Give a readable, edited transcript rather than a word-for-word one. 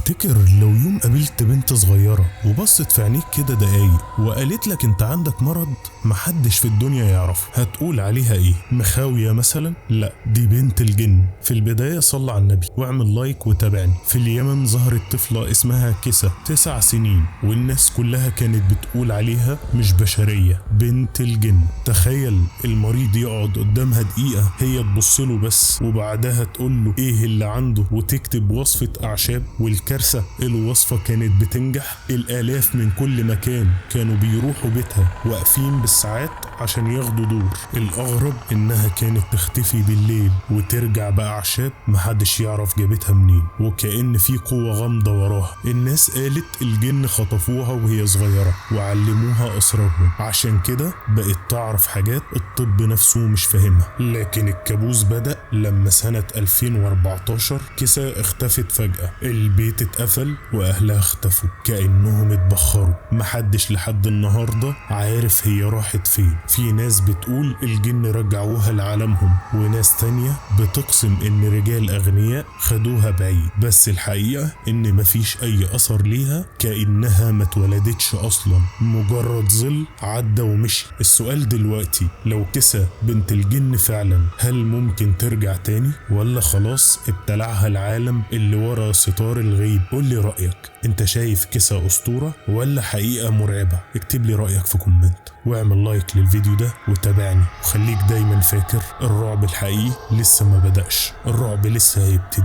تفتكر لو يوم قابلت بنت صغيرة وبصت في عينيك كده دقايق وقالت لك انت عندك مرض محدش في الدنيا يعرف، هتقول عليها ايه؟ مخاوية مثلا؟ لا، دي بنت الجن. في البداية صلى على النبي واعمل لايك وتابعني. في اليمن ظهرت طفلة اسمها كسا 9 سنين، والناس كلها كانت بتقول عليها مش بشرية، بنت الجن. تخيل المريض يقعد قدامها دقيقة هي تبصله بس، وبعدها تقوله ايه اللي عنده وتكتب وصفة اعشاب. والكارثة الوصفة كانت بتنجح، الالاف من كل مكان كانوا بيروحوا بيتها واقفين بالساعات عشان ياخدوا دور. الاغرب انها كانت تختفي بالليل وترجع باعشاب محدش يعرف جابتها منين، وكأن في قوة غامضة وراها. الناس قالت الجن خطفوها وهي صغيرة وعلموها اسرارهم، عشان كده بقت تعرف حاجات الطب نفسه مش فاهمها. لكن الكابوس بدأ لما سنة 2014 كسا اختفت فجأة. البيت اتقفل واهلها اختفوا كأنهم اتبخروا، محدش لحد النهاردة عارف هي راحت فين. في ناس بتقول الجن رجعوها لعالمهم، وناس تانية بتقسم ان رجال اغنياء خدوها بعيد، بس الحقيقة ان مفيش اي اثر ليها، كأنها ما اتولدتش اصلا، مجرد ظل عدى ومشي. السؤال دلوقتي، لو كسا بنت الجن فعلا، هل ممكن ترجع تاني ولا خلاص ابتلعها العالم اللي ورا ستار الغيب؟ قول لي رأيك، انت شايف كسا اسطورة ولا حقيقة مرعبة؟ اكتب لي رأيك في كومنت واعمل لايك للفيديو ده وتابعني، وخليك دايما فاكر الرعب الحقيقي لسه ما بدأش، الرعب لسه هيبتدي.